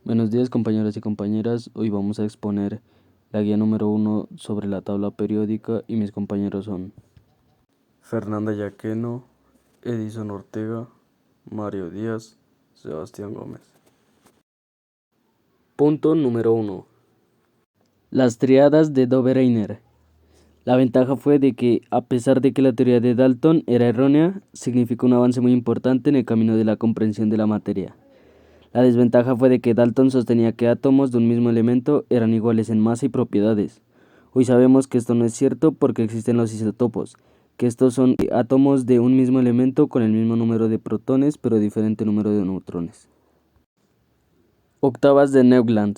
Buenos días compañeros y compañeras, hoy vamos a exponer la guía número 1 sobre la tabla periódica y mis compañeros son Fernanda Yaqueno, Edison Ortega, Mario Díaz, Sebastián Gómez. Punto número 1. Las triadas de Dobereiner. La ventaja fue de que, a pesar de que la teoría de Dalton era errónea, significó un avance muy importante en el camino de la comprensión de la materia. La desventaja fue de que Dalton sostenía que átomos de un mismo elemento eran iguales en masa y propiedades. Hoy sabemos que esto no es cierto porque existen los isótopos, que estos son átomos de un mismo elemento con el mismo número de protones pero diferente número de neutrones. Octavas de Neuland.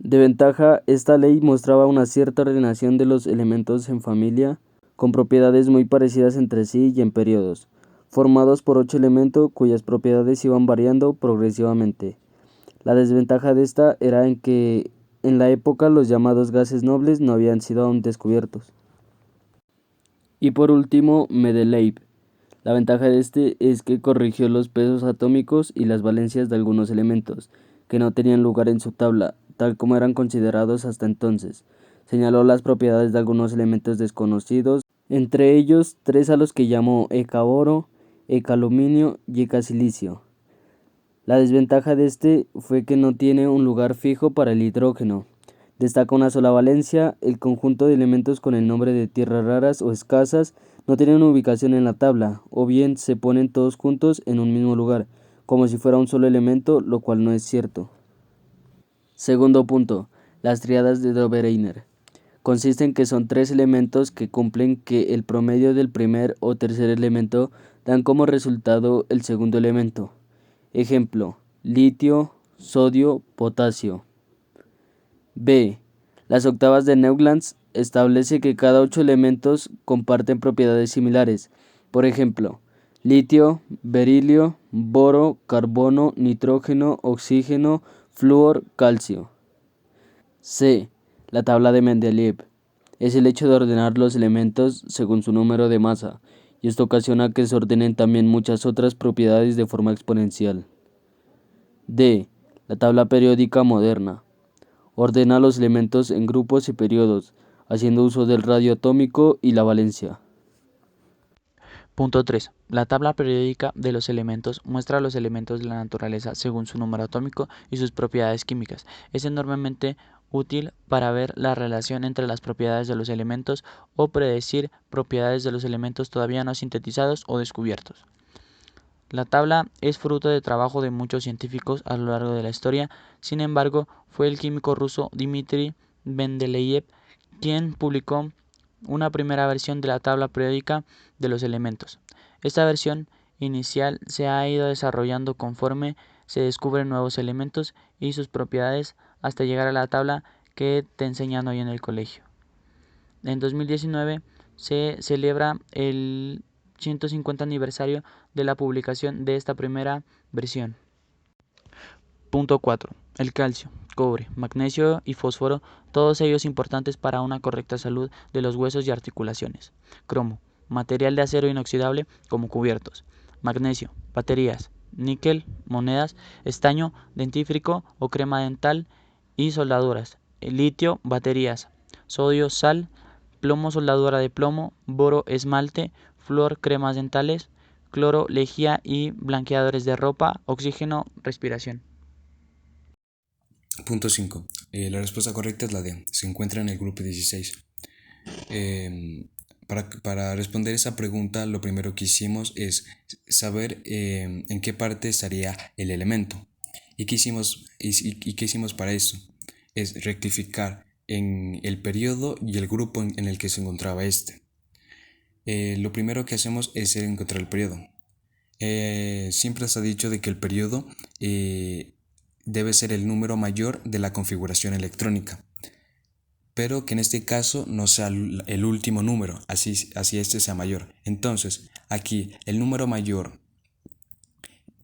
De ventaja, esta ley mostraba una cierta ordenación de los elementos en familia, con propiedades muy parecidas entre sí y en periodos, formados por 8 elementos cuyas propiedades iban variando progresivamente. La desventaja de esta era en que en la época los llamados gases nobles no habían sido aún descubiertos. Y por último, Mendeleev. La ventaja de este es que corrigió los pesos atómicos y las valencias de algunos elementos, que no tenían lugar en su tabla, tal como eran considerados hasta entonces. Señaló las propiedades de algunos elementos desconocidos, entre ellos 3 a los que llamó Eka-boro, Eka-aluminio y Eka-silicio. La desventaja de este fue que no tiene un lugar fijo para el hidrógeno. Destaca una sola valencia, el conjunto de elementos con el nombre de tierras raras o escasas no tienen una ubicación en la tabla, o bien se ponen todos juntos en un mismo lugar, como si fuera un solo elemento, lo cual no es cierto. Segundo punto, las triadas de Dobereiner. Consiste en que son 3 elementos que cumplen que el promedio del primer o tercer elemento dan como resultado el segundo elemento. Ejemplo: litio, sodio, potasio. B. Las octavas de Neuland establece que cada 8 elementos comparten propiedades similares. Por ejemplo, litio, berilio, boro, carbono, nitrógeno, oxígeno, flúor, calcio. C. La tabla de Mendeleev. Es el hecho de ordenar los elementos según su número de masa, y esto ocasiona que se ordenen también muchas otras propiedades de forma exponencial. D. La tabla periódica moderna. Ordena los elementos en grupos y periodos, haciendo uso del radio atómico y la valencia. Punto 3. La tabla periódica de los elementos muestra los elementos de la naturaleza según su número atómico y sus propiedades químicas. Es enormemente útil para ver la relación entre las propiedades de los elementos o predecir propiedades de los elementos todavía no sintetizados o descubiertos. La tabla es fruto de trabajo de muchos científicos a lo largo de la historia. Sin embargo, fue el químico ruso Dmitri Mendeleev quien publicó una primera versión de la tabla periódica de los elementos. Esta versión inicial se ha ido desarrollando conforme se descubren nuevos elementos y sus propiedades hasta llegar a la tabla que te enseñan hoy en el colegio. En 2019 se celebra el 150 aniversario de la publicación de esta primera versión. Punto 4. El calcio, cobre, magnesio y fósforo, todos ellos importantes para una correcta salud de los huesos y articulaciones. Cromo, material de acero inoxidable como cubiertos. Magnesio, baterías. Níquel, monedas. Estaño, dentífrico o crema dental y soldaduras. El litio, baterías. Sodio, sal. Plomo, soldadura de plomo. Boro, esmalte. Flúor, cremas dentales. Cloro, lejía y blanqueadores de ropa. Oxígeno, respiración. Punto 5. La respuesta correcta es la D. Se encuentra en el grupo 16. Para responder esa pregunta, lo primero que hicimos es saber en qué parte estaría el elemento. ¿Y qué hicimos para eso? Es rectificar en el periodo y el grupo en el que se encontraba este. Lo primero que hacemos es encontrar el periodo. Siempre se ha dicho de que el periodo debe ser el número mayor de la configuración electrónica, pero que en este caso no sea el último número, así este sea mayor. Entonces, aquí el número mayor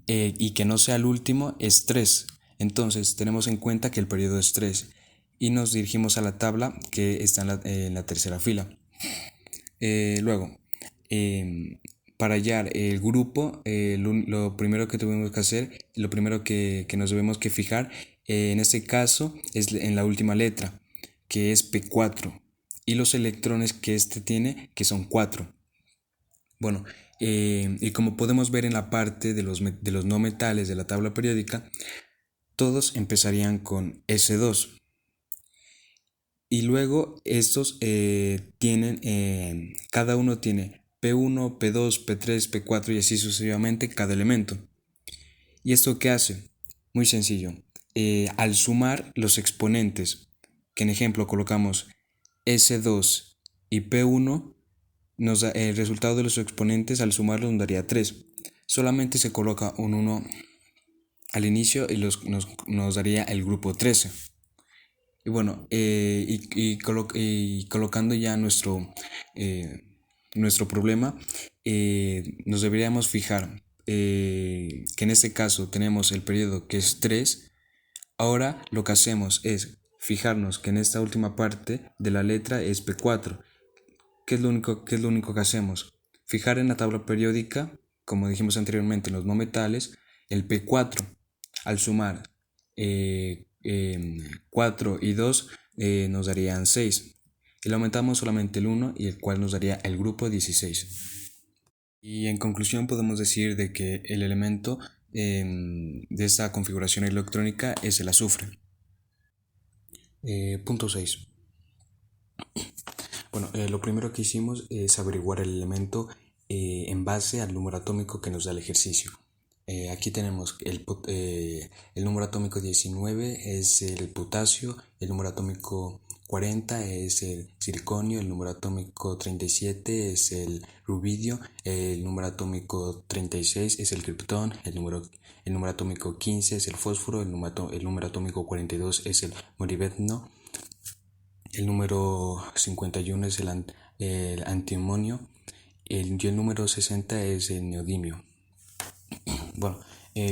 y que no sea el último es 3. Entonces, tenemos en cuenta que el periodo es 3 y nos dirigimos a la tabla que está en la tercera fila. Luego, para hallar el grupo, lo primero que tuvimos que hacer, lo primero que nos debemos que fijar, en este caso es en la última letra, que es P4, y los electrones que este tiene, que son 4. Bueno, y como podemos ver en la parte de los no metales de la tabla periódica, todos empezarían con S2. Y luego estos tienen, cada uno tiene P1, P2, P3, P4 y así sucesivamente cada elemento. ¿Y esto qué hace? Muy sencillo. Al sumar los exponentes, que en ejemplo colocamos S2 y P1, nos da el resultado de los exponentes al sumarlos nos daría 3. Solamente se coloca un 1 al inicio y nos daría el grupo 13. Y bueno, colocando ya nuestro problema, nos deberíamos fijar que en este caso tenemos el periodo que es 3. Ahora lo que hacemos es fijarnos que en esta última parte de la letra es P4. ¿Qué es lo único que hacemos? Fijar en la tabla periódica, como dijimos anteriormente, en los no metales, el P4. Al sumar 4 y 2 nos darían 6. Y le aumentamos solamente el 1 y el cual nos daría el grupo 16. Y en conclusión podemos decir de que el elemento de esta configuración electrónica es el azufre. Punto 6. Bueno, lo primero que hicimos es averiguar el elemento en base al número atómico que nos da el ejercicio. Aquí tenemos el número atómico 19 es el potasio, el número atómico 40 es el circonio, el número atómico 37 es el rubidio, el número atómico 36 es el criptón, el número atómico 15 es el fósforo, el número atómico 42 es el molibdeno, el número 51 es el antimonio y el número 60 es el neodimio. Bueno,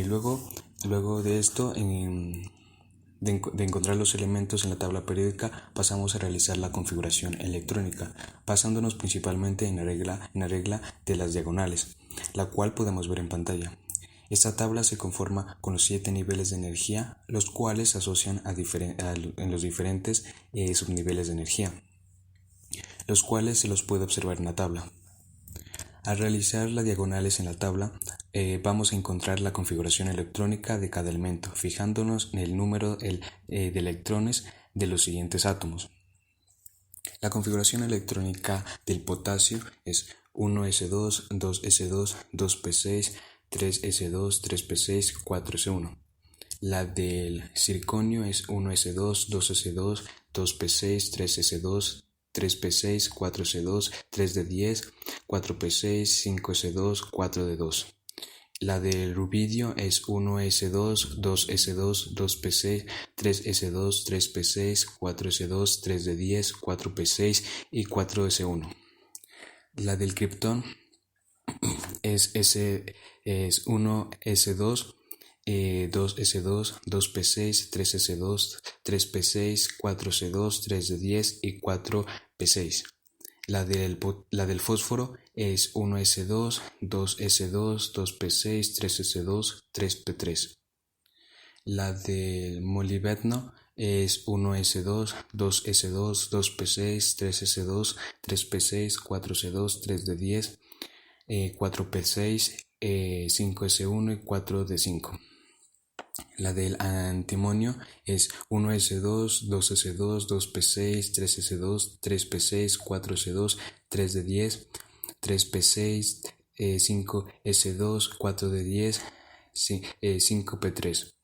luego de esto, de encontrar los elementos en la tabla periódica, pasamos a realizar la configuración electrónica, basándonos principalmente en la regla de las diagonales, la cual podemos ver en pantalla. Esta tabla se conforma con los 7 niveles de energía, los cuales se asocian en los diferentes subniveles de energía, los cuales se los puede observar en la tabla. Al realizar las diagonales en la tabla, vamos a encontrar la configuración electrónica de cada elemento, fijándonos en el número de electrones de los siguientes átomos. La configuración electrónica del potasio es 1s2, 2s2, 2p6, 3s2, 3p6, 4s1. La del circonio es 1s2, 2s2, 2p6, 3s2, 3p6, 4s2, 3d10, 4p6, 5s2, 4d2. La del rubidio es 1s2, 2s2, 2p6, 3s2, 3p6, 4s2, 3d10, 4p6 y 4s1. La del criptón es 1s2, 2s2, 2p6, 3s2, 3p6, 4c2, 3d10 y 4p6. La del fósforo es 1s2, 2s2, 2p6, 3s2, 3p3. La del molibdeno es 1s2, 2s2, 2p6, 3s2, 3p6, 4c2, 3d10, 4p6, 5s1 y 4d5. La del antimonio es 1s2, 2s2, 2p6, 3s2, 3p6, 4s2, 3d10, 3p6, 5s2, 4d10, 5p3.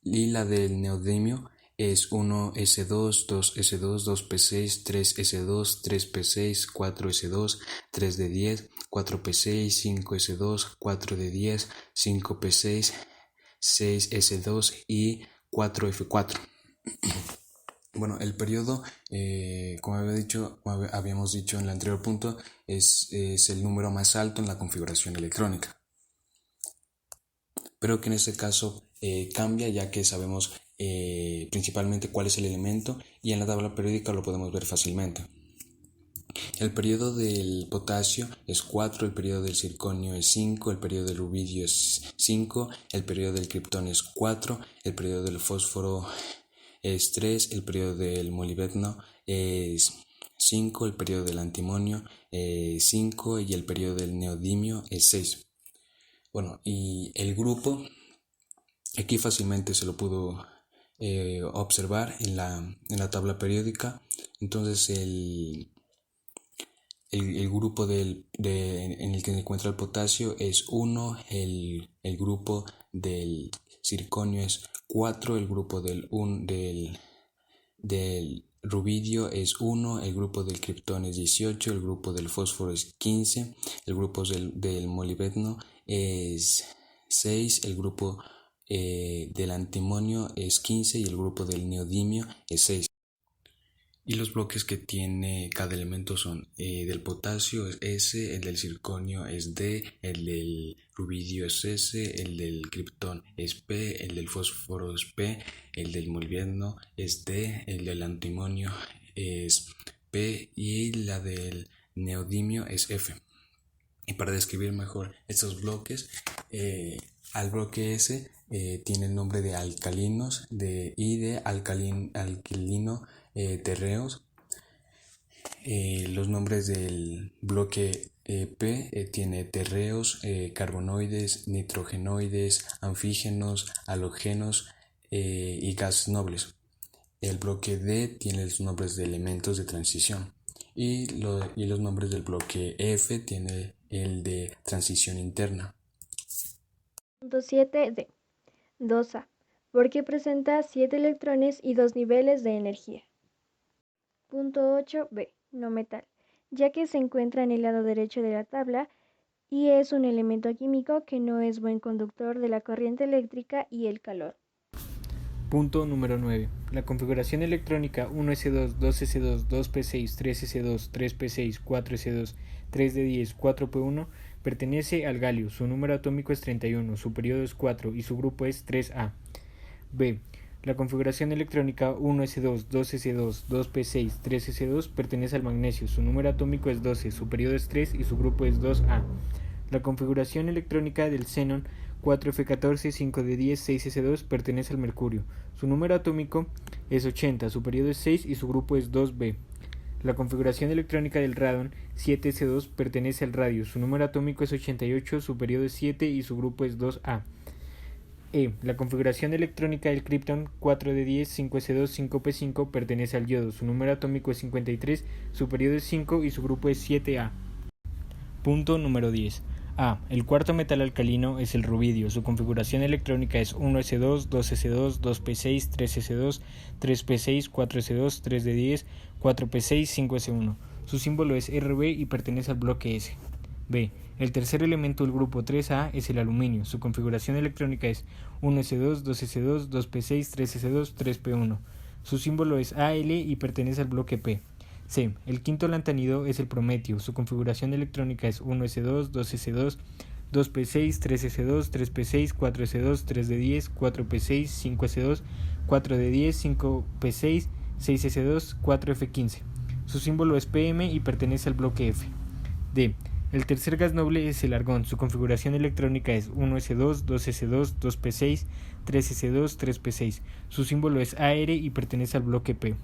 Y la del neodimio es 1s2, 2s2, 2p6, 3s2, 3p6, 4s2, 3d10, 4p6, 5s2, 4d10, 5p6, 6s2 y 4f4. Bueno, el periodo, como habíamos dicho en el anterior punto, es el número más alto en la configuración electrónica. Pero que en este caso cambia, ya que sabemos principalmente cuál es el elemento y en la tabla periódica lo podemos ver fácilmente. El periodo del potasio es 4, el periodo del circonio es 5, el periodo del rubidio es 5, el periodo del criptón es 4, el periodo del fósforo es 3, el periodo del molibdeno es 5, el periodo del antimonio es 5 y el periodo del neodimio es 6. Bueno, y el grupo, aquí fácilmente se lo pudo observar en la tabla periódica. Entonces el grupo en el que se encuentra el potasio es 1, el grupo del circonio es 4, el grupo del rubidio es 1, el grupo del criptón es 18, el grupo del fósforo es 15, el grupo del molibdeno es 6, el grupo del antimonio es 15 y el grupo del neodimio es 6. Y los bloques que tiene cada elemento son del potasio es S, el del circonio es D, el del rubidio es S, el del criptón es P, el del fósforo es P, el del molibdeno es D, el del antimonio es P y la del neodimio es F. Y para describir mejor estos bloques, al bloque S tiene el nombre de alcalinos y de alquilino terreos. Los nombres del bloque P tiene terreos, carbonoides, nitrogenoides, anfígenos, halógenos y gases nobles. El bloque D tiene los nombres de elementos de transición y los nombres del bloque F tiene el de transición interna. Punto 7D. 2A. Porque presenta 7 electrones y 2 niveles de energía. Punto 8B. No metal, ya que se encuentra en el lado derecho de la tabla y es un elemento químico que no es buen conductor de la corriente eléctrica y el calor. Punto número 9. La configuración electrónica 1s2, 2s2, 2p6, 3s2, 3p6, 4s2, 3d10, 4p1 pertenece al galio. Su número atómico es 31, su periodo es 4 y su grupo es 3A. B. La configuración electrónica 1s2, 2s2, 2p6, 3s2 pertenece al magnesio. Su número atómico es 12, su periodo es 3 y su grupo es 2A. La configuración electrónica del xenón 4f14, 5d10, 6s2 pertenece al mercurio. Su número atómico es 80, su periodo es 6 y su grupo es 2b. La configuración electrónica del radón 7s2 pertenece al radio. Su número atómico es 88, su periodo es 7 y su grupo es 2a. La configuración electrónica del criptón 4d10, 5s2, 5p5 pertenece al yodo. Su número atómico es 53, su periodo es 5 y su grupo es 7a. Punto número 10. A. El cuarto metal alcalino es el rubidio. Su configuración electrónica es 1s2, 2s2, 2p6, 3s2, 3p6, 4s2, 3d10, 4p6, 5s1. Su símbolo es Rb y pertenece al bloque S. B. El tercer elemento del grupo 3A es el aluminio. Su configuración electrónica es 1s2, 2s2, 2p6, 3s2, 3p1. Su símbolo es Al y pertenece al bloque P. C. El quinto lantanido es el prometio. Su configuración electrónica es 1s2, 2s2, 2p6, 3s2, 3p6, 4s2, 3d10, 4p6, 5s2, 4d10, 5p6, 6s2, 4f15. Su símbolo es Pm y pertenece al bloque F. D. El tercer gas noble es el argón. Su configuración electrónica es 1s2, 2s2, 2p6, 3s2, 3p6. Su símbolo es Ar y pertenece al bloque P.